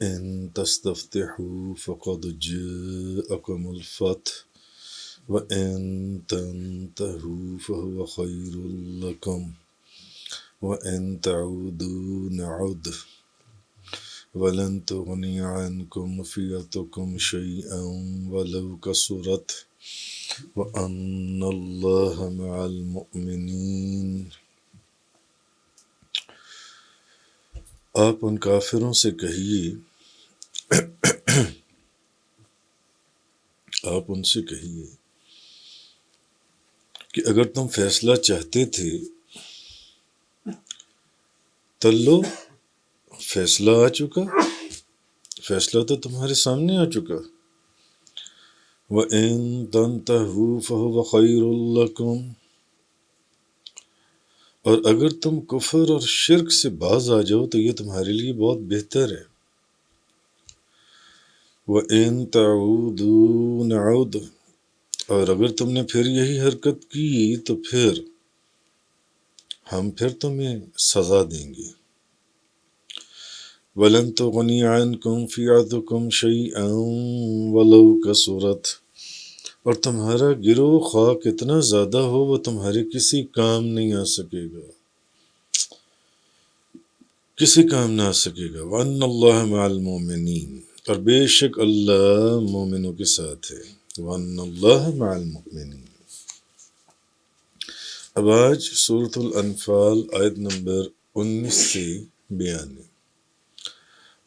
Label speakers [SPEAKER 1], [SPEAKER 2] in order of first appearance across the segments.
[SPEAKER 1] إن تستفتحوا فقد جاءكم الفتح وإن تنتهوا فهو خير لكم وإن تعودوا نعد ولن تغني عنكم فئتكم شيئا ولو كثرت وأن الله مع المؤمنين۔ آپ ان کافروں سے کہیے، آپ ان سے کہیے کہ اگر تم فیصلہ چاہتے تھے تو لو، فیصلہ آ چکا، فیصلہ تو تمہارے سامنے آ چکا۔ وَإِن تَنْتَهُوا فَهُوَ خَيْرٌ لَكُمْ، اور اگر تم کفر اور شرک سے باز آ جاؤ تو یہ تمہارے لیے بہت بہتر ہے۔ وَإِن تَعُودُوا نَعُدْ، اور اگر تم نے پھر یہی حرکت کی تو پھر ہم تمہیں سزا دیں گے۔ وَلَن تُغْنِيَ عَنْكُمْ فِئَتُكُمْ شَيْئًا وَلَوْ كَثُرَتْ، اور تمہارا گروہ خواہ کتنا زیادہ ہو وہ تمہارے کسی کام نہیں آ سکے گا، کسی کام نہ آ سکے گا۔ وَأَنَّ اللَّهَ مَعَ الْمُؤْمِنِينَ، اور بے شک اللہ مومنوں کے ساتھ ہے۔ وَأَنَّ اللَّهَ مَعَ الْمُؤْمِنِينَ۔ اب آج سورۃ الانفال آیت نمبر 19 سے 92۔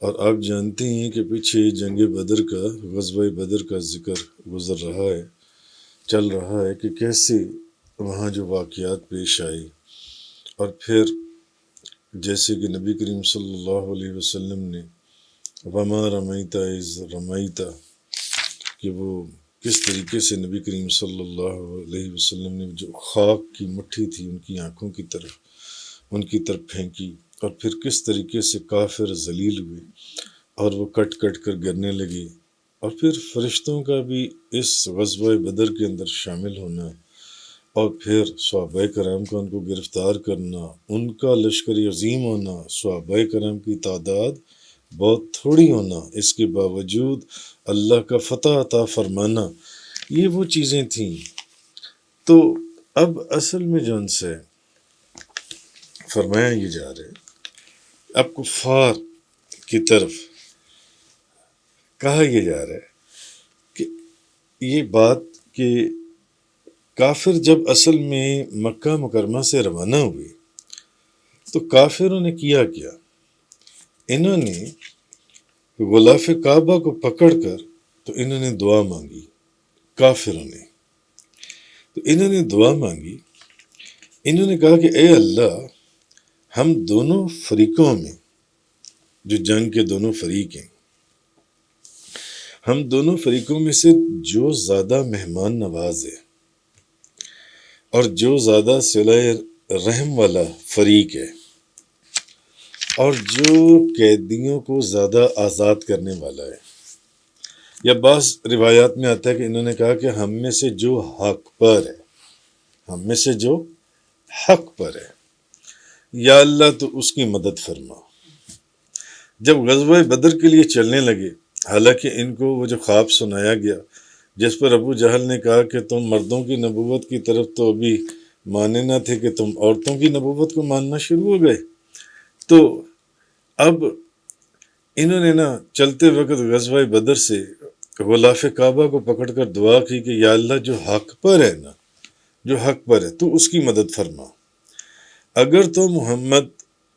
[SPEAKER 1] اور آپ جانتے ہیں کہ پیچھے جنگ بدر کا، غزوہ بدر کا ذکر گزر رہا ہے، چل رہا ہے کہ کیسے وہاں جو واقعات پیش آئے، اور پھر جیسے کہ نبی کریم صلی اللہ علیہ وسلم نے وما رمیت اذ رمیت، کہ وہ کس طریقے سے نبی کریم صلی اللہ علیہ وسلم نے جو خاک کی مٹھی تھی ان کی آنکھوں کی طرف، ان کی طرف پھینکی، اور پھر کس طریقے سے کافر ذلیل ہوئے اور وہ کٹ کٹ کر گرنے لگے، اور پھر فرشتوں کا بھی اس غزوہ بدر کے اندر شامل ہونا، اور پھر صحابہ کرام کا ان کو گرفتار کرنا، ان کا لشکر عظیم ہونا، صحابہ کرام کی تعداد بہت تھوڑی ہونا، اس کے باوجود اللہ کا فتح عطا فرمانا، یہ وہ چیزیں تھیں۔ تو اب اصل میں جو ان سے فرمایا یہ جا رہا ہے، اب کفار کی طرف کہا یہ جا رہا ہے کہ یہ بات کہ کافر جب اصل میں مکہ مکرمہ سے روانہ ہوئے تو کافروں نے کیا، انہوں نے غلاف کعبہ کو پکڑ کر تو انہوں نے دعا مانگی، کافروں نے تو انہوں نے دعا مانگی، انہوں نے کہا کہ اے اللہ، ہم دونوں فریقوں میں، جو جنگ کے دونوں فریق ہیں، ہم دونوں فریقوں میں سے جو زیادہ مہمان نواز ہے اور جو زیادہ صلہ رحم والا فریق ہے اور جو قیدیوں کو زیادہ آزاد کرنے والا ہے، یا بعض روایات میں آتا ہے کہ انہوں نے کہا کہ ہم میں سے جو حق پر ہے، ہم میں سے جو حق پر ہے، یا اللہ تو اس کی مدد فرما۔ جب غزوہ بدر کے لیے چلنے لگے، حالانکہ ان کو وہ جو خواب سنایا گیا جس پر ابو جہل نے کہا کہ تم مردوں کی نبوت کی طرف تو ابھی مانے نہ تھے کہ تم عورتوں کی نبوت کو ماننا شروع ہو گئے، تو اب انہوں نے چلتے وقت غزوہ بدر سے غلاف کعبہ کو پکڑ کر دعا کی کہ یا اللہ جو حق پر ہے جو حق پر ہے تو اس کی مدد فرما، اگر تو محمد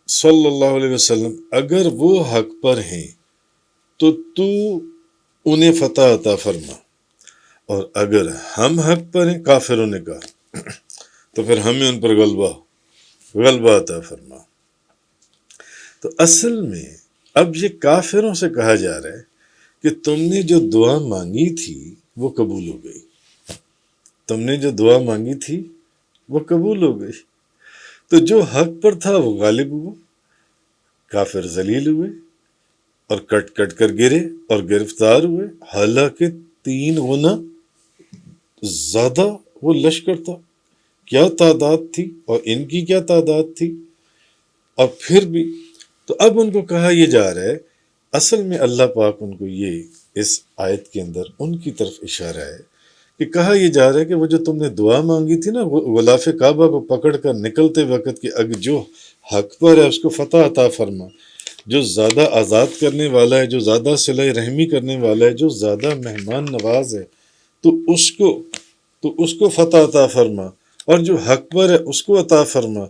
[SPEAKER 1] صلی اللہ علیہ وسلم اگر وہ حق پر ہیں تو انہیں فتح عطا فرما، اور اگر ہم حق پر ہیں، کافروں نے کہا، تو پھر ہمیں ان پر غلبہ عطا فرما۔ تو اصل میں اب یہ کافروں سے کہا جا رہا ہے کہ تم نے جو دعا مانگی تھی وہ قبول ہو گئی، تم نے جو دعا مانگی تھی وہ قبول ہو گئی، تو جو حق پر تھا وہ غالب ہوا، کافر ذلیل ہوئے اور کٹ کٹ کر گرے اور گرفتار ہوئے، حالانکہ 3 گنا زیادہ وہ لشکر تھا، کیا تعداد تھی اور ان کی کیا تعداد تھی، اور پھر بھی تو اب ان کو کہا یہ جا رہا ہے اصل میں اللہ پاک ان کو یہ اس آیت کے اندر ان کی طرف اشارہ ہے کہ کہا یہ جا رہا ہے کہ وہ جو تم نے دعا مانگی تھی نا غلاف کعبہ کو پکڑ کر نکلتے وقت کہ اگر جو حق پر ہے اس کو فتح عطا فرما، جو زیادہ آزاد کرنے والا ہے، جو زیادہ صلہ رحمی کرنے والا ہے، جو زیادہ مہمان نواز ہے، تو اس کو فتح عطا فرما، اور جو حق پر ہے اس کو عطا فرما۔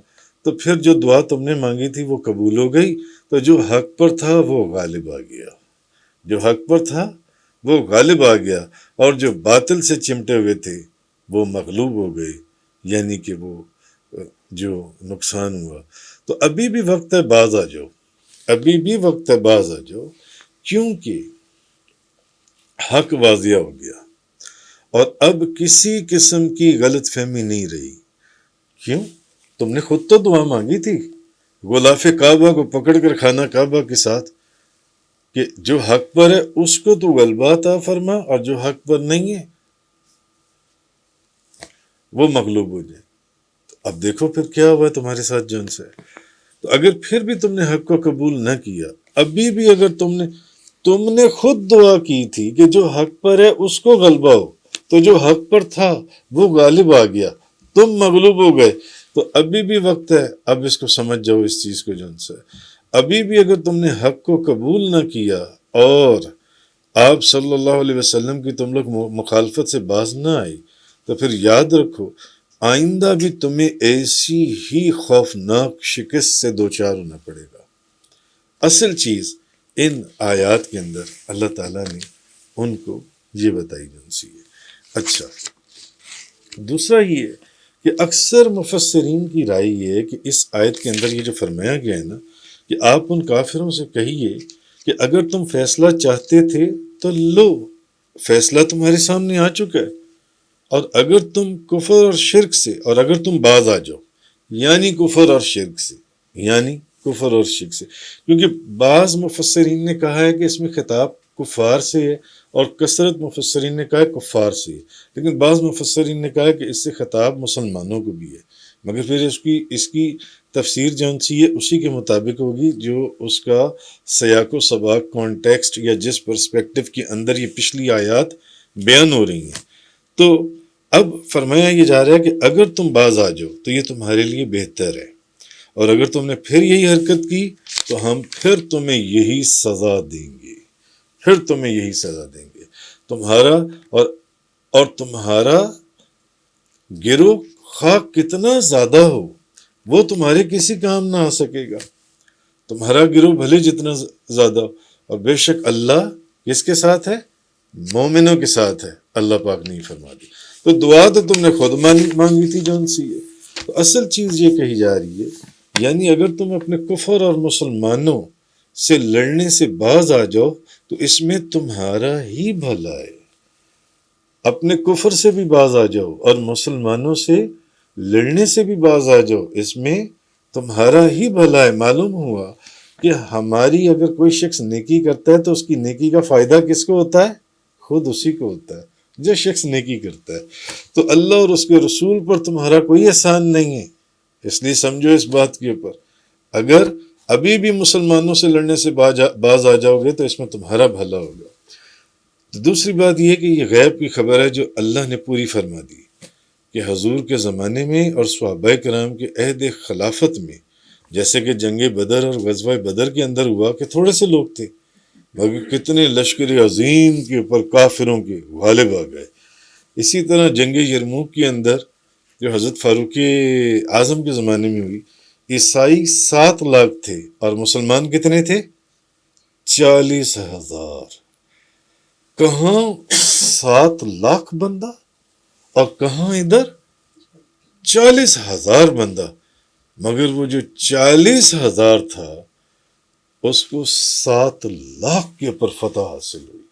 [SPEAKER 1] تو پھر جو دعا تم نے مانگی تھی وہ قبول ہو گئی، تو جو حق پر تھا وہ غالب آ گیا، جو حق پر تھا وہ غالب آ گیا، اور جو باطل سے چمٹے ہوئے تھے وہ مغلوب ہو گئے، یعنی کہ وہ جو نقصان ہوا۔ تو ابھی بھی وقت ہے، باز آ جاؤ، ابھی بھی وقت ہے، باز آ جاؤ، کیونکہ حق واضح ہو گیا اور اب کسی قسم کی غلط فہمی نہیں رہی۔ کیوں؟ تم نے خود تو دعا مانگی تھی غلاف کعبہ کو پکڑ کر خانہ کعبہ کے ساتھ کہ جو حق پر ہے اس کو تو غلبہ عطا فرما، اور جو حق پر نہیں ہے وہ مغلوب ہو جائے۔ تو اب دیکھو پھر کیا ہوا تمہارے ساتھ جن سے۔ تو اگر پھر بھی تم نے حق کو قبول نہ کیا، ابھی بھی اگر تم نے خود دعا کی تھی کہ جو حق پر ہے اس کو غلبہ ہو، تو جو حق پر تھا وہ غالب آ گیا، تم مغلوب ہو گئے، تو ابھی بھی وقت ہے، اب اس کو سمجھ جاؤ اس چیز کو جن سے۔ ابھی بھی اگر تم نے حق کو قبول نہ کیا اور آپ صلی اللہ علیہ وسلم کی تم لوگ مخالفت سے باز نہ آئی، تو پھر یاد رکھو آئندہ بھی تمہیں ایسی ہی خوفناک شکست سے دوچار ہونا پڑے گا۔ اصل چیز ان آیات کے اندر اللہ تعالیٰ نے ان کو یہ بتائی جن سی ہے۔ اچھا، دوسرا یہ ہے کہ اکثر مفسرین کی رائے یہ ہے کہ اس آیت کے اندر یہ جو فرمایا گیا ہے نا کہ آپ ان کافروں سے کہیے کہ اگر تم فیصلہ چاہتے تھے تو لو، فیصلہ تمہارے سامنے آ چکا ہے، اور اگر تم کفر اور شرک سے، اور اگر تم باز آ جاؤ، یعنی کفر اور شرک سے، یعنی کفر اور شرک سے، کیونکہ بعض مفسرین نے کہا ہے کہ اس میں خطاب کفار سے ہے، اور کثرت مفسرین نے کہا ہے کفار سے ہے، لیکن بعض مفسرین نے کہا ہے کہ اس سے خطاب مسلمانوں کو بھی ہے، مگر پھر اس کی تفسیر جون سی ہے اسی کے مطابق ہوگی جو اس کا سیاق و سباق کانٹیکسٹ یا جس پرسپیکٹو کے اندر یہ پچھلی آیات بیان ہو رہی ہیں۔ تو اب فرمایا یہ جا رہا ہے کہ اگر تم باز آ جاؤ تو یہ تمہارے لیے بہتر ہے، اور اگر تم نے پھر یہی حرکت کی تو ہم پھر تمہیں یہی سزا دیں گے، پھر تمہیں یہی سزا دیں گے، تمہارا اور تمہارا گروہ خواہ کتنا زیادہ ہو وہ تمہارے کسی کام نہ آ سکے گا، تمہارا گروہ بھلے جتنا زیادہ ہو، اور بے شک اللہ کس کے ساتھ ہے؟ مومنوں کے ساتھ ہے، اللہ پاک نے فرما دی۔ تو دعا تو تم نے خود مانگی تھی جون سی ہے۔ تو اصل چیز یہ کہی جا رہی ہے، یعنی اگر تم اپنے کفر اور مسلمانوں سے لڑنے سے باز آ جاؤ تو اس میں تمہارا ہی بھلا ہے، اپنے کفر سے بھی باز آ جاؤ اور مسلمانوں سے لڑنے سے بھی باز آ جاؤ، اس میں تمہارا ہی بھلا ہے۔ معلوم ہوا کہ ہماری اگر کوئی شخص نیکی کرتا ہے تو اس کی نیکی کا فائدہ کس کو ہوتا ہے؟ خود اسی کو ہوتا ہے جو شخص نیکی کرتا ہے۔ تو اللہ اور اس کے رسول پر تمہارا کوئی احسان نہیں ہے، اس لیے سمجھو اس بات کے اوپر، اگر ابھی بھی مسلمانوں سے لڑنے سے باز آ جاؤ گے تو اس میں تمہارا بھلا ہوگا۔ تو دوسری بات یہ کہ یہ غیب کی خبر ہے جو اللہ نے پوری فرما دی کہ حضور کے زمانے میں اور صحابہ کرام کے عہد خلافت میں، جیسے کہ جنگ بدر اور غزوہ بدر کے اندر ہوا کہ تھوڑے سے لوگ تھے مگر کتنے لشکر عظیم کے اوپر کافروں کے غالب آ گئے۔ اسی طرح جنگ یرموک کے اندر جو حضرت فاروق اعظم کے زمانے میں ہوئی، عیسائی 7 لاکھ تھے اور مسلمان کتنے تھے؟ 40,000۔ کہاں 7 لاکھ بندہ اور کہاں ادھر 40,000 بندہ، مگر وہ جو 40,000 تھا اس کو 7 لاکھ کے اوپر فتح حاصل ہوئی۔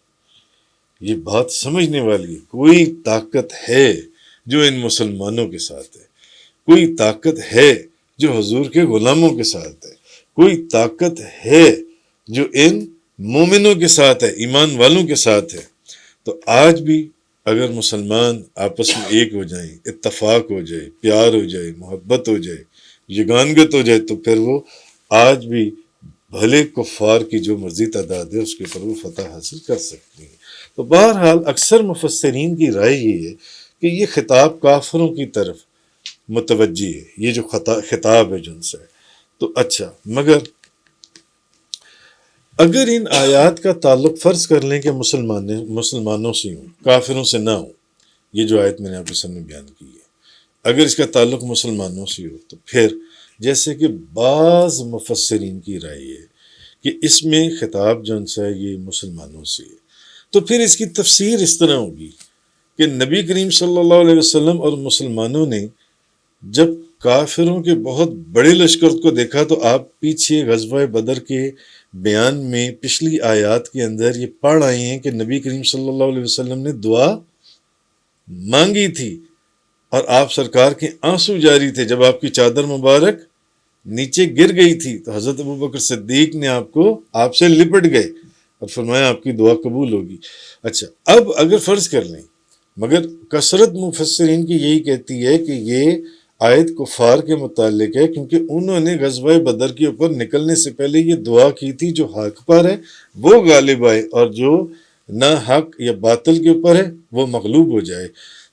[SPEAKER 1] یہ بات سمجھنے والی ہے، کوئی طاقت ہے جو ان مسلمانوں کے ساتھ ہے، کوئی طاقت ہے جو حضور کے غلاموں کے ساتھ ہے، کوئی طاقت ہے جو ان مومنوں کے ساتھ ہے، ایمان والوں کے ساتھ ہے۔ تو آج بھی اگر مسلمان آپس میں ایک ہو جائیں، اتفاق ہو جائے، پیار ہو جائے، محبت ہو جائے، یگانگت ہو جائے، تو پھر وہ آج بھی بھلے کفار کی جو مرضی تعداد ہے اس کے اوپر وہ فتح حاصل کر سکتی ہیں۔ تو بہرحال اکثر مفسرین کی رائے یہ ہے کہ یہ خطاب کافروں کی طرف متوجہ ہے، یہ جو خطاب ہے جن سے۔ تو اچھا، مگر اگر ان آیات کا تعلق فرض کر لیں کہ مسلمانوں سے ہوں، کافروں سے نہ ہوں، یہ جو آیت میں نے آپ کے سامنے بیان کی ہے، اگر اس کا تعلق مسلمانوں سے ہو، تو پھر جیسے کہ بعض مفسرین کی رائے ہے کہ اس میں خطاب جو ان سے یہ مسلمانوں سے ہے، تو پھر اس کی تفسیر اس طرح ہوگی کہ نبی کریم صلی اللہ علیہ وسلم اور مسلمانوں نے جب کافروں کے بہت بڑے لشکر کو دیکھا تو آپ پیچھے غزوہ بدر کے بیان میں پچھلی آیات کے اندر یہ پڑھ آئے ہیں کہ نبی کریم صلی اللہ علیہ وسلم نے دعا مانگی تھی اور آپ سرکار کے آنسو جاری تھے جب آپ کی چادر مبارک نیچے گر گئی تھی تو حضرت ابوبکر صدیق نے آپ سے لپٹ گئے اور فرمایا آپ کی دعا قبول ہوگی۔ اچھا، اب اگر فرض کر لیں، مگر کثرت مفسرین کی یہی کہتی ہے کہ یہ آیت کفار کے متعلق ہے، کیونکہ انہوں نے غزوہ بدر کے اوپر نکلنے سے پہلے یہ دعا کی تھی جو حق پر ہے وہ غالب آئے اور جو نہ حق یا باطل کے اوپر ہے وہ مغلوب ہو جائے۔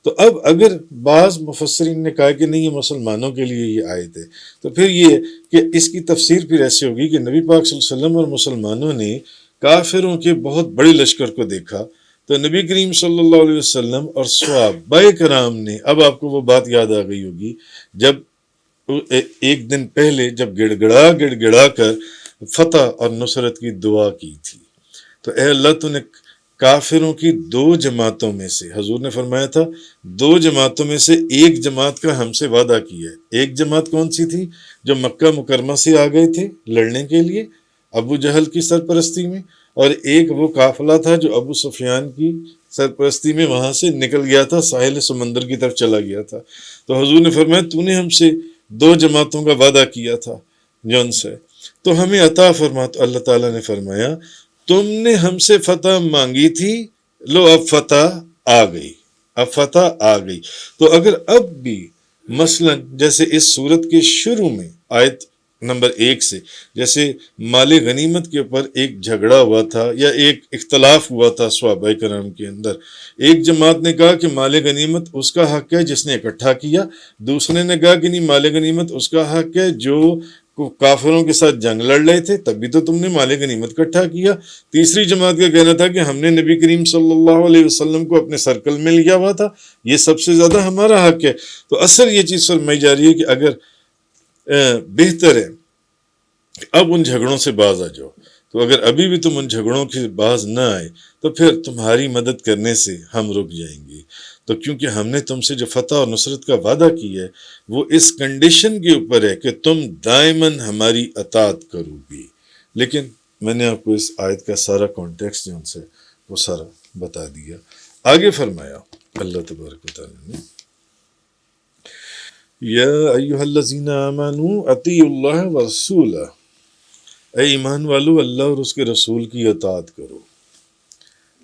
[SPEAKER 1] تو اب اگر بعض مفسرین نے کہا کہ نہیں یہ مسلمانوں کے لیے یہ آیت ہے، تو پھر یہ کہ اس کی تفسیر پھر ایسے ہوگی کہ نبی پاک صلی اللہ علیہ وسلم اور مسلمانوں نے کافروں کے بہت بڑے لشکر کو دیکھا تو نبی کریم صلی اللہ علیہ وسلم اور صحابہ کرام نے، اب آپ کو وہ بات یاد آ گئی ہوگی جب ایک دن پہلے جب گڑ گڑا کر فتح اور نصرت کی دعا کی تھی، تو اے اللہ تو نے کافروں کی دو جماعتوں میں سے، حضور نے فرمایا تھا دو جماعتوں میں سے ایک جماعت کا ہم سے وعدہ کیا ہے۔ ایک جماعت کون سی تھی؟ جو مکہ مکرمہ سے آ گئے تھے لڑنے کے لیے ابو جہل کی سرپرستی میں، اور ایک وہ قافلہ تھا جو ابو سفیان کی سرپرستی میں وہاں سے نکل گیا تھا، ساحل سمندر کی طرف چلا گیا تھا۔ تو حضور نے فرمایا تو نے ہم سے دو جماعتوں کا وعدہ کیا تھا جن سے، تو ہمیں عطا فرما۔ تو اللہ تعالیٰ نے فرمایا تم نے ہم سے فتح مانگی تھی، لو اب فتح آ گئی، اب فتح آ گئی۔ تو اگر اب بھی مثلا جیسے اس صورت کے شروع میں آیت نمبر 1 سے جیسے مال غنیمت کے اوپر ایک جھگڑا ہوا تھا یا ایک اختلاف ہوا تھا صحابہ کرام کے اندر، ایک جماعت نے کہا کہ مال غنیمت اس کا حق ہے جس نے اکٹھا کیا، دوسرے نے کہا کہ نہیں مال غنیمت اس کا حق ہے جو کافروں کے ساتھ جنگ لڑ رہے تھے تب بھی تو تم نے مال غنیمت اکٹھا کیا، تیسری جماعت کا کہنا تھا کہ ہم نے نبی کریم صلی اللہ علیہ وسلم کو اپنے سرکل میں لیا ہوا تھا، یہ سب سے زیادہ ہمارا حق ہے۔ تو اثر یہ چیز فرمائی جا رہی ہے کہ اگر بہتر ہے اب ان جھگڑوں سے باز آ جاؤ، تو اگر ابھی بھی تم ان جھگڑوں کے باز نہ آئے تو پھر تمہاری مدد کرنے سے ہم رک جائیں گے، تو کیونکہ ہم نے تم سے جو فتح اور نصرت کا وعدہ کیا ہے وہ اس کنڈیشن کے اوپر ہے کہ تم دائماً ہماری اطاعت کرو گی۔ لیکن میں نے آپ کو اس آیت کا سارا کانٹیکسٹ جو ان سے وہ سارا بتا دیا۔ آگے فرمایا اللہ تبارک و تعالیٰ نے یا ایھا الذین آمنوا اطیعوا اللہ ورسولہ، اے ایمان والو اللہ اور اس کے رسول کی اطاعت کرو،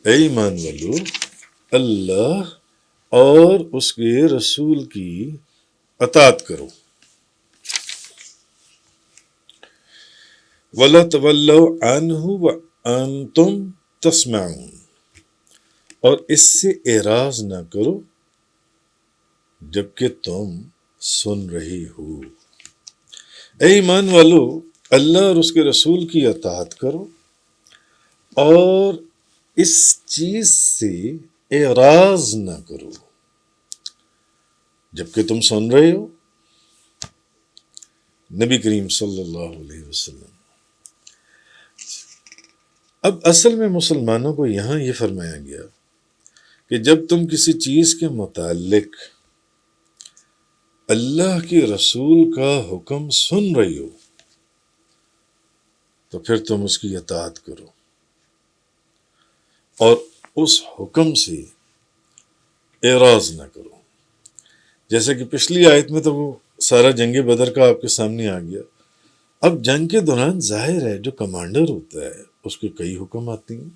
[SPEAKER 1] اے ایمان والو اللہ اور اس کے رسول کی اطاعت کرو۔ وَلَا تَوَلَّوْا عَنْهُ وَأَنْتُمْ تَسْمَعُونَ، اور اس سے اعراض نہ کرو جبکہ تم سن رہے ہو۔ اے ایمان والو اللہ اور اس کے رسول کی اطاعت کرو اور اس چیز سے اعراض نہ کرو جبکہ تم سن رہے ہو۔ نبی کریم صلی اللہ علیہ وسلم، اب اصل میں مسلمانوں کو یہاں یہ فرمایا گیا کہ جب تم کسی چیز کے متعلق اللہ کے رسول کا حکم سن رہی ہو تو پھر تم اس کی اطاعت کرو اور اس حکم سے اعراض نہ کرو۔ جیسے کہ پچھلی آیت میں تو وہ سارا جنگ بدر کا آپ کے سامنے آ گیا۔ اب جنگ کے دوران ظاہر ہے جو کمانڈر ہوتا ہے اس کے کئی حکم آتے ہیں،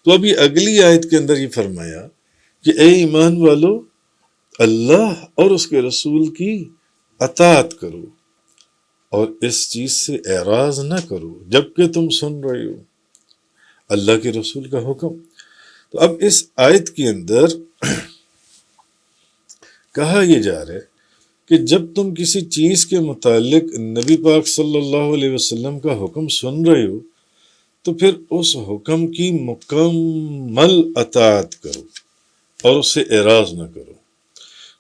[SPEAKER 1] تو ابھی اگلی آیت کے اندر یہ فرمایا کہ اے ایمان والو اللہ اور اس کے رسول کی اطاعت کرو اور اس چیز سے اعراض نہ کرو جب کہ تم سن رہے ہو اللہ کے رسول کا حکم۔ تو اب اس آیت کے اندر کہا یہ جا رہا ہے کہ جب تم کسی چیز کے متعلق نبی پاک صلی اللہ علیہ وسلم کا حکم سن رہے ہو تو پھر اس حکم کی مکمل اطاعت کرو اور اس سے اعراض نہ کرو،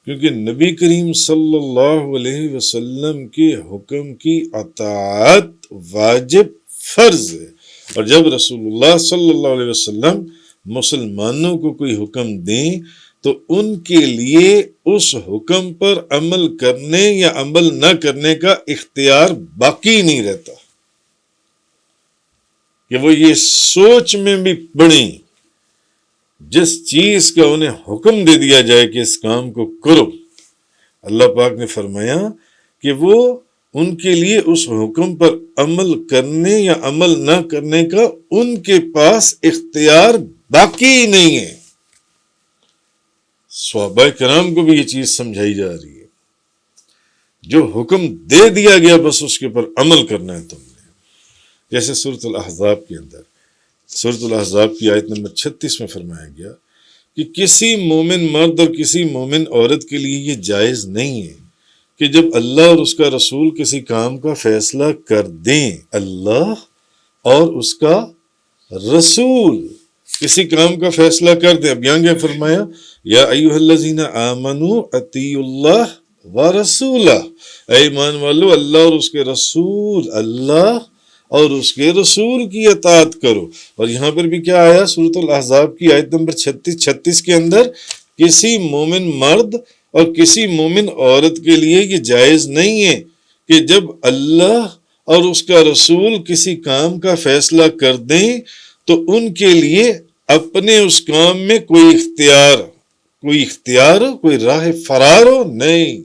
[SPEAKER 1] کیونکہ نبی کریم صلی اللہ علیہ وسلم کے حکم کی اطاعت واجب فرض ہے، اور جب رسول اللہ صلی اللہ علیہ وسلم مسلمانوں کو کوئی حکم دیں تو ان کے لیے اس حکم پر عمل کرنے یا عمل نہ کرنے کا اختیار باقی نہیں رہتا، کہ وہ یہ سوچ میں بھی پڑیں جس چیز کا انہیں حکم دے دیا جائے کہ اس کام کو کرو، اللہ پاک نے فرمایا کہ وہ ان کے لیے اس حکم پر عمل کرنے یا عمل نہ کرنے کا ان کے پاس اختیار باقی نہیں ہے۔ صحابہ کرام کو بھی یہ چیز سمجھائی جا رہی ہے، جو حکم دے دیا گیا بس اس کے پر عمل کرنا ہے تم نے، جیسے سورۃ الاحزاب کے اندر، سورۃ الاحزاب کی آیت نمبر 36 میں فرمایا گیا کہ کسی مومن مرد اور کسی مومن عورت کے لیے یہ جائز نہیں ہے کہ جب اللہ اور اس کا رسول کسی کام کا فیصلہ کر دیں، اللہ اور اس کا رسول کسی کام کا فیصلہ کر دیں، اب یہاں کیا فرمایا، یا ایھا الذین آمنوا اطیعوا اللہ ورسولہ، اے ایمان والو اللہ اور اس کے رسول، اللہ اور اس کے رسول کی اطاعت کرو۔ اور یہاں پر بھی کیا آیا سورۃ الاحزاب کی آیت نمبر 36 کے اندر، کسی مومن مرد اور کسی مومن عورت کے لیے یہ جائز نہیں ہے کہ جب اللہ اور اس کا رسول کسی کام کا فیصلہ کر دیں تو ان کے لیے اپنے اس کام میں کوئی اختیار ہو، کوئی راہ فرار ہو، نہیں،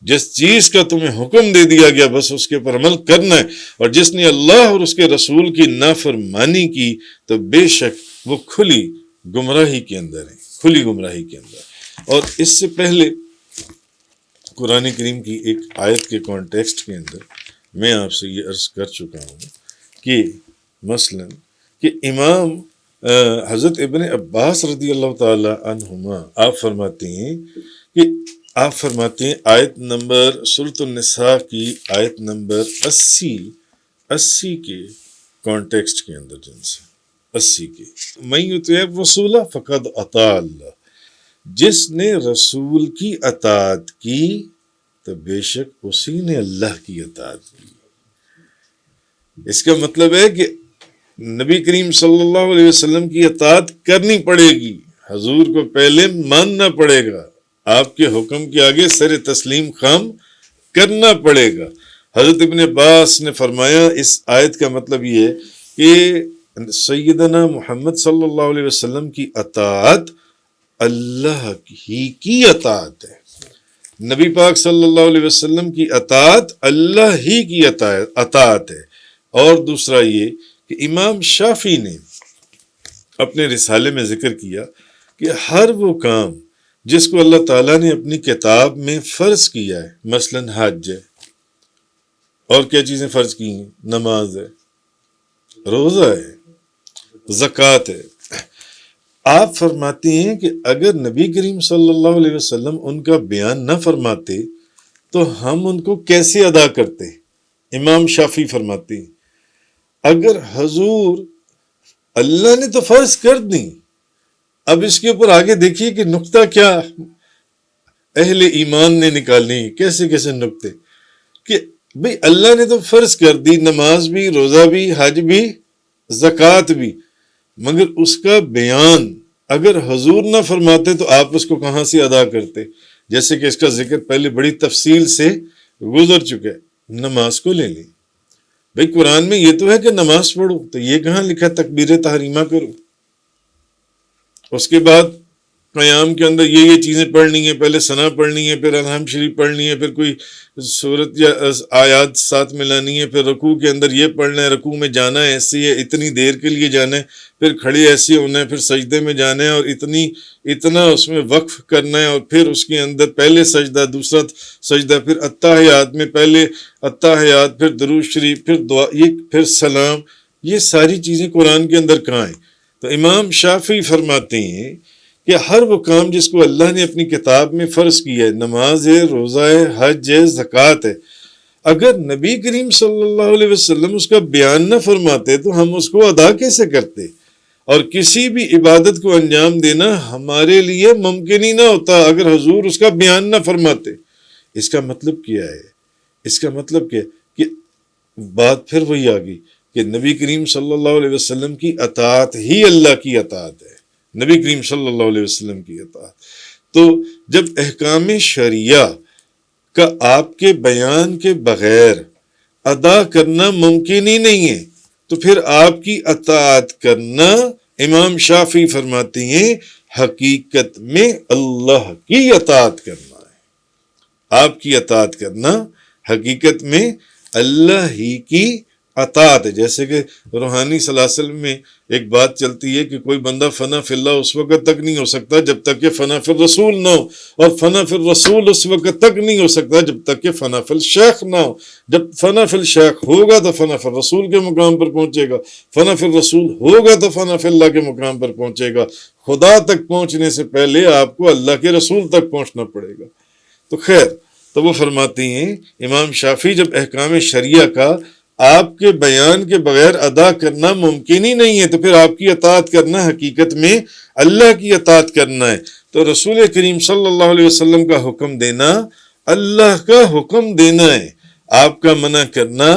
[SPEAKER 1] جس چیز کا تمہیں حکم دے دیا گیا بس اس کے پر عمل کرنا ہے، اور جس نے اللہ اور اس کے رسول کی نافرمانی کی تو بے شک وہ کھلی گمراہی کے اندر ہے، کھلی گمراہی کے اندر۔ اور اس سے پہلے قرآن کریم کی ایک آیت کے کانٹیکسٹ کے اندر میں آپ سے یہ عرض کر چکا ہوں کہ مثلا کہ امام حضرت ابن عباس رضی اللہ تعالی عنہما آپ فرماتے ہیں آیت نمبر سورۃ النساء کی آیت نمبر 80 کے کانٹیکسٹ کے اندر، جن سے 80 کے، من یطیع الرسول فقد اطاع اللہ، جس نے رسول کی اطاعت کی تو بے شک اسی نے اللہ کی اطاعت کی۔ اس کا مطلب ہے کہ نبی کریم صلی اللہ علیہ وسلم کی اطاعت کرنی پڑے گی، حضور کو پہلے ماننا پڑے گا، آپ کے حکم کے آگے سر تسلیم خام کرنا پڑے گا۔ حضرت ابن عباس نے فرمایا اس آیت کا مطلب یہ ہے کہ سیدنا محمد صلی اللہ علیہ وسلم کی اطاعت اللہ ہی کی اطاعت ہے، نبی پاک صلی اللہ علیہ وسلم کی اطاعت اللہ ہی کی اطاعت ہے۔ اور دوسرا یہ کہ امام شافعی نے اپنے رسالے میں ذکر کیا کہ ہر وہ کام جس کو اللہ تعالیٰ نے اپنی کتاب میں فرض کیا ہے، مثلا حج ہے، اور کیا چیزیں فرض کی ہیں، نماز ہے، روزہ ہے، زکوٰۃ ہے، آپ فرماتے ہیں کہ اگر نبی کریم صلی اللہ علیہ وسلم ان کا بیان نہ فرماتے تو ہم ان کو کیسے ادا کرتے؟ امام شافعی فرماتے ہیں اگر حضور اللہ نے تو فرض کر دیں، اب اس کے اوپر آگے دیکھیے کہ نقطہ کیا اہل ایمان نے نکالنے، کیسے کیسے نقطے، کہ بھئی اللہ نے تو فرض کر دی، نماز بھی، روزہ بھی، حج بھی، زکوٰۃ بھی، مگر اس کا بیان اگر حضور نہ فرماتے تو آپ اس کو کہاں سے ادا کرتے؟ جیسے کہ اس کا ذکر پہلے بڑی تفصیل سے گزر چکا ہے۔ نماز کو لے لیں، بھئی قرآن میں یہ تو ہے کہ نماز پڑھو، تو یہ کہاں لکھا تکبیر تحریمہ کرو؟ اس کے بعد قیام کے اندر یہ چیزیں پڑھنی ہیں، پہلے ثنا پڑھنی ہے، پھر الحمد شریف پڑھنی ہے، پھر کوئی صورت یا آیات ساتھ ملانی ہے، پھر رکوع کے اندر یہ پڑھنا ہے، رکوع میں جانا ہے ایسی ہے، اتنی دیر کے لیے جانا ہے، پھر کھڑے ایسے ہونا ہے، پھر سجدے میں جانا ہے اور اتنا اس میں وقف کرنا ہے، اور پھر اس کے اندر پہلے سجدہ، دوسرا سجدہ، پھر اتحیات میں پہلے اتحیات، پھر درود شریف، پھر دعا، یہ پھر سلام. یہ ساری چیزیں قرآن کے اندر کہاں ہیں؟ تو امام شافعی فرماتے ہیں کہ ہر وہ کام جس کو اللہ نے اپنی کتاب میں فرض کیا ہے، نماز ہے، روزہ ہے، حج ہے، زکوٰۃ ہے، اگر نبی کریم صلی اللہ علیہ وسلم اس کا بیان نہ فرماتے تو ہم اس کو ادا کیسے کرتے؟ اور کسی بھی عبادت کو انجام دینا ہمارے لیے ممکن ہی نہ ہوتا اگر حضور اس کا بیان نہ فرماتے. اس کا مطلب کیا ہے؟ اس کا مطلب کیا ہے کہ بات پھر وہی آ گئی کہ نبی کریم صلی اللہ علیہ وسلم کی اطاعت ہی اللہ کی اطاعت ہے، نبی کریم صلی اللہ علیہ وسلم کی اطاعت. تو جب احکام شریعہ کا آپ کے بیان کے بغیر ادا کرنا ممکن ہی نہیں ہے تو پھر آپ کی اطاعت کرنا، امام شافعی فرماتے ہیں، حقیقت میں اللہ کی اطاعت کرنا ہے. آپ کی اطاعت کرنا حقیقت میں اللہ ہی کی اطاعت ہے. جیسے کہ روحانی سلاسل میں ایک بات چلتی ہے کہ کوئی بندہ فنا فی اللہ اس وقت تک نہیں ہو سکتا جب تک کہ فنا فی الرسول نہ ہو، اور فنا فی الرسول اس وقت تک نہیں ہو سکتا جب تک کہ فنا فی الشیخ نہ ہو. جب فنا فی الشیخ ہوگا تو فنا فی الرسول کے مقام پر پہنچے گا، فنا فی الرسول ہوگا تو فنا فی اللہ کے مقام پر پہنچے گا. خدا تک پہنچنے سے پہلے آپ کو اللہ کے رسول تک پہنچنا پڑے گا. تو خیر، تو وہ فرماتی ہیں امام شافعی جب احکام شریعہ کا آپ کے بیان کے بغیر ادا کرنا ممکن ہی نہیں ہے تو پھر آپ کی اطاعت کرنا حقیقت میں اللہ کی اطاعت کرنا ہے. تو رسول کریم صلی اللہ علیہ وسلم کا حکم دینا اللہ کا حکم دینا ہے، آپ کا منع کرنا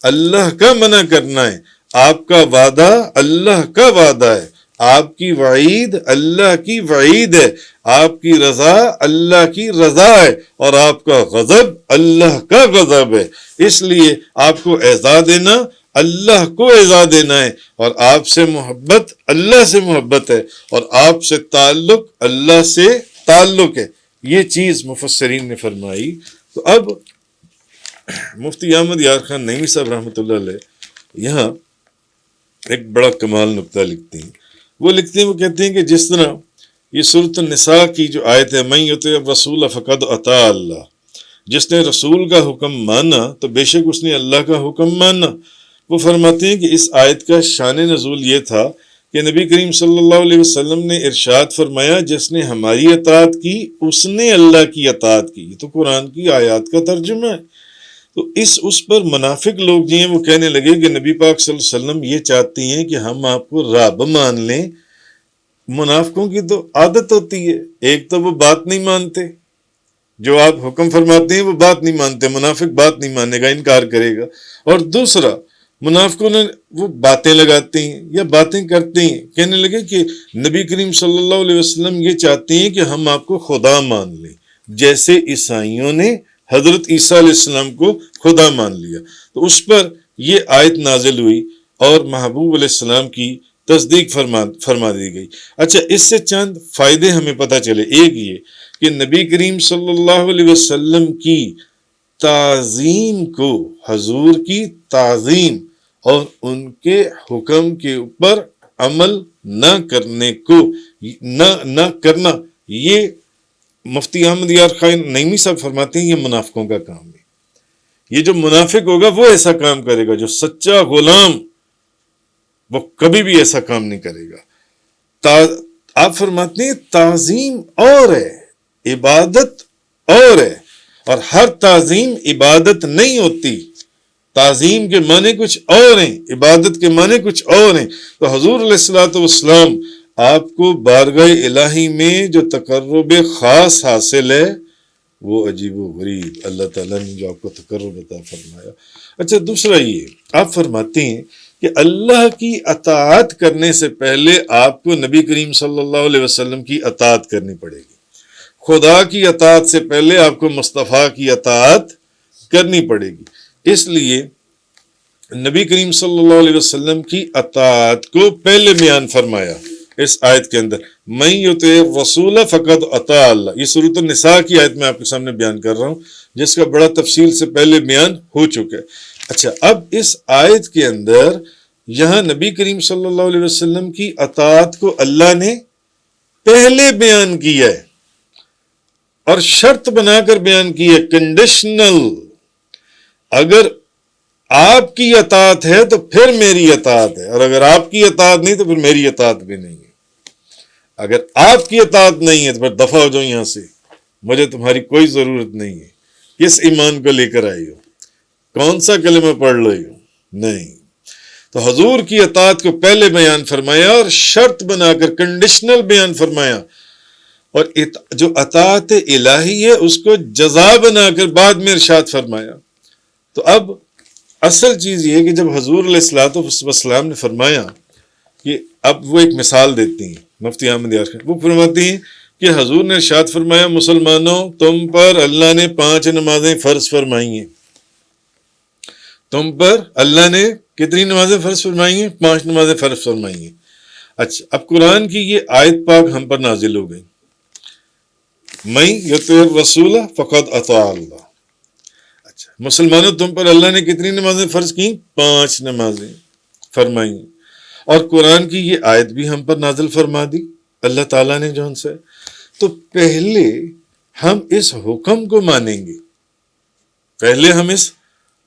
[SPEAKER 1] اللہ کا منع کرنا ہے، آپ کا وعدہ اللہ کا وعدہ ہے، آپ کی وعید اللہ کی وعید ہے، آپ کی رضا اللہ کی رضا ہے، اور آپ کا غضب اللہ کا غضب ہے. اس لیے آپ کو اعزا دینا اللہ کو اعزا دینا ہے، اور آپ سے محبت اللہ سے محبت ہے، اور آپ سے تعلق اللہ سے تعلق ہے. یہ چیز مفسرین نے فرمائی. تو اب مفتی احمد یار خان نعیمی صاحب رحمۃ اللہ علیہ یہاں ایک بڑا کمال نقطہ لکھتے ہیں. وہ لکھتے ہیں، وہ کہتے ہیں کہ جس طرح یہ سورۃ النساء کی جو آیت ہے، من یطع الرسول فقد اطاع اللہ، جس نے رسول کا حکم مانا تو بے شک اس نے اللہ کا حکم مانا. وہ فرماتے ہیں کہ اس آیت کا شان نزول یہ تھا کہ نبی کریم صلی اللہ علیہ وسلم نے ارشاد فرمایا، جس نے ہماری اطاعت کی اس نے اللہ کی اطاعت کی. یہ تو قرآن کی آیات کا ترجمہ ہے. تو اس پر منافق لوگ جو ہیں وہ کہنے لگے کہ نبی پاک صلی اللہ علیہ وسلم یہ چاہتی ہیں کہ ہم آپ کو رب مان لیں. منافقوں کی تو عادت ہوتی ہے، ایک تو وہ بات نہیں مانتے، جو آپ حکم فرماتے ہیں وہ بات نہیں مانتے، منافق بات نہیں مانے گا، انکار کرے گا. اور دوسرا، منافقوں نے وہ باتیں لگاتے ہیں یا باتیں کرتے ہیں، کہنے لگے کہ نبی کریم صلی اللہ علیہ وسلم یہ چاہتے ہیں کہ ہم آپ کو خدا مان لیں، جیسے عیسائیوں نے حضرت عیسیٰ علیہ السلام کو خدا مان لیا. تو اس پر یہ آیت نازل ہوئی اور محبوب علیہ السلام کی تصدیق فرما دی گئی. اچھا، اس سے چند فائدے ہمیں پتہ چلے. ایک یہ کہ نبی کریم صلی اللہ علیہ وسلم کی تعظیم کو، حضور کی تعظیم اور ان کے حکم کے اوپر عمل نہ کرنے کو نہ کرنا، یہ مفتی احمد یار خان نعیمی صاحب فرماتے ہیں یہ منافقوں کا کام ہے. یہ جو منافق ہوگا وہ ایسا کام کرے گا، جو سچا غلام وہ کبھی بھی ایسا کام نہیں کرے گا. آپ فرماتے ہیں تعظیم اور ہے، عبادت اور ہے، اور ہر تعظیم عبادت نہیں ہوتی. تعظیم کے معنی کچھ اور ہیں، عبادت کے معنی کچھ اور ہیں. تو حضور علیہ الصلوۃ والسلام آپ کو بارگاہ الہی میں جو تقرب خاص حاصل ہے وہ عجیب و غریب اللہ تعالیٰ نے جو آپ کو تقرب عطا فرمایا. اچھا، دوسرا یہ آپ فرماتے ہیں کہ اللہ کی اطاعت کرنے سے پہلے آپ کو نبی کریم صلی اللہ علیہ وسلم کی اطاعت کرنی پڑے گی. خدا کی اطاعت سے پہلے آپ کو مصطفیٰ کی اطاعت کرنی پڑے گی. اس لیے نبی کریم صلی اللہ علیہ وسلم کی اطاعت کو پہلے بیان فرمایا اس آیت کے اندر. من یطع الرسول فقد اطاع اللہ، یہ سورۃ النساء کی آیت میں آپ کے سامنے بیان کر رہا ہوں، جس کا بڑا تفصیل سے پہلے بیان ہو چکا ہے۔ اچھا، اب اس آیت کے اندر یہاں نبی کریم صلی اللہ علیہ وسلم کی اطاعت کو اللہ نے پہلے بیان کیا ہے اور شرط بنا کر بیان کی ہے، کنڈیشنل۔ اگر آپ کی اطاعت ہے تو پھر میری اطاعت ہے، اور اگر آپ کی اطاعت نہیں تو پھر میری اطاعت بھی نہیں ہے۔ اگر آپ کی اطاعت نہیں ہے تو پھر دفع ہو جاؤ یہاں سے، مجھے تمہاری کوئی ضرورت نہیں ہے۔ کس ایمان کو لے کر آئی ہو؟ کون سا کلمہ پڑھ رہی ہو؟ نہیں۔ تو حضور کی اطاعت کو پہلے بیان فرمایا اور شرط بنا کر کنڈیشنل بیان فرمایا، اور جو اطاعت الہی ہے اس کو جزا بنا کر بعد میں ارشاد فرمایا۔ تو اب اصل چیز یہ ہے کہ جب حضور علیہ الصلوۃ والسلام نے فرمایا کہ اب وہ ایک مثال دیتی ہیں مفتی احمد یار خان، وہ فرماتی ہیں کہ حضور نے ارشاد فرمایا، مسلمانوں تم پر اللہ نے 5 نمازیں فرض فرمائی ہیں۔ تم پر اللہ نے کتنی نمازیں فرض فرمائی ہیں؟ 5 نمازیں فرض فرمائی ہیں۔ اچھا، اب قرآن کی یہ آیت پاک ہم پر نازل ہو گئی، من یطع الرسول فقد اطاع اللہ۔ اچھا، مسلمانوں تم پر اللہ نے کتنی نمازیں فرض کی؟ 5 نمازیں فرمائی، اور قرآن کی یہ آیت بھی ہم پر نازل فرما دی اللہ تعالیٰ نے جو ان سے۔ تو پہلے ہم اس حکم کو مانیں گے، پہلے ہم اس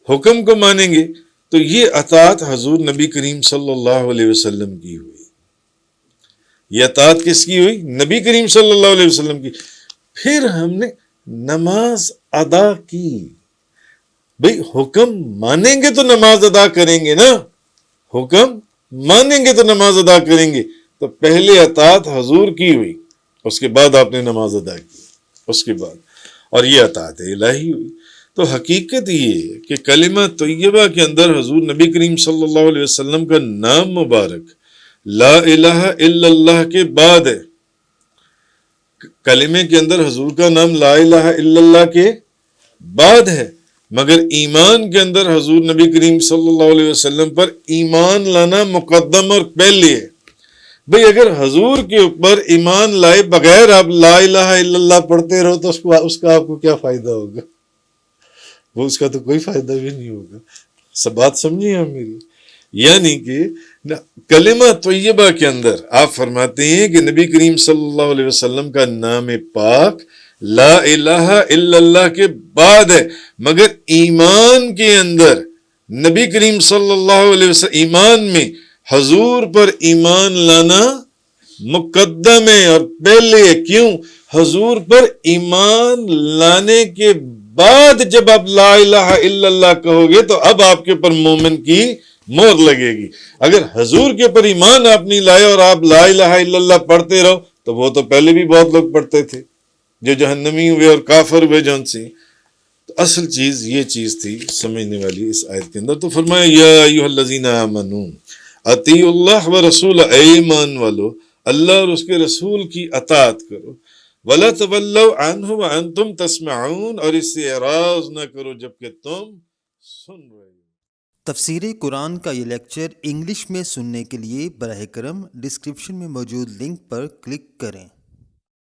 [SPEAKER 1] حکم کو مانیں گے، تو یہ اطاعت حضور نبی کریم صلی اللہ علیہ وسلم کی ہوئی۔ یہ اطاعت کس کی ہوئی؟ نبی کریم صلی اللہ علیہ وسلم کی۔ پھر ہم نے نماز ادا کی۔ بھئی حکم مانیں گے تو نماز ادا کریں گے نا، حکم مانیں گے تو نماز ادا کریں گے۔ تو پہلے اطاعت حضور کی ہوئی، اس کے بعد آپ نے نماز ادا کی، اس کے بعد، اور یہ اطاعت الہی ہوئی۔ تو حقیقت یہ ہے کہ کلمہ طیبہ کے اندر حضور نبی کریم صلی اللہ علیہ وسلم کا نام مبارک لا الہ الا اللہ کے بعد ہے۔ کلمے کے اندر حضور کا نام لا الہ الا اللہ کے بعد ہے، مگر ایمان کے اندر حضور نبی کریم صلی اللہ علیہ وسلم پر ایمان لانا مقدم اور پہلے ہے۔ بھئی اگر حضور کے اوپر ایمان لائے بغیر آپ لا الہ الا اللہ پڑھتے رہو تو اس کا آپ کو کیا فائدہ ہوگا؟ وہ اس کا تو کوئی فائدہ بھی نہیں ہوگا۔ بات سمجھیے آپ میری؟ یعنی کہ کلمہ طیبہ کے اندر آپ فرماتے ہیں کہ نبی کریم صلی اللہ علیہ وسلم کا نام پاک لا الہ الا اللہ کے بعد ہے، مگر ایمان کے اندر نبی کریم صلی اللہ علیہ وسلم، ایمان میں حضور پر ایمان لانا مقدم ہے اور پہلے ہے۔ کیوں؟ حضور پر ایمان لانے کے بعد جب آپ لا الہ الا اللہ کہو گے تو اب آپ کے اوپر مومن کی مہر لگے گی۔ اگر حضور کے اوپر ایمان آپ نہیں لائے اور آپ لا الہ الا اللہ پڑھتے رہو تو وہ تو پہلے بھی بہت لوگ پڑھتے تھے جو جہنمی ہوئے اور کافر ہوئے جن سے۔ تو اصل چیز یہ چیز تھی سمجھنے والی اس آیت کے اندر۔ تو فرمایا یا ایھا الذین آمنوا اطیعوا اللہ ورسولہ، اے ایمان والو اللہ اور اس کے رسول کی اطاعت کرو، وَلَا تَوَلَّوْا عَنْهُ وَأَنْتُمْ تَسْمَعُونَ، اور اس سے اعراض نہ کرو جبکہ تم سن رہے ہو۔
[SPEAKER 2] تفسیر قرآن کا یہ لیکچر انگلش میں سننے کے لیے براہ کرم ڈسکرپشن میں موجود لنک پر کلک کریں۔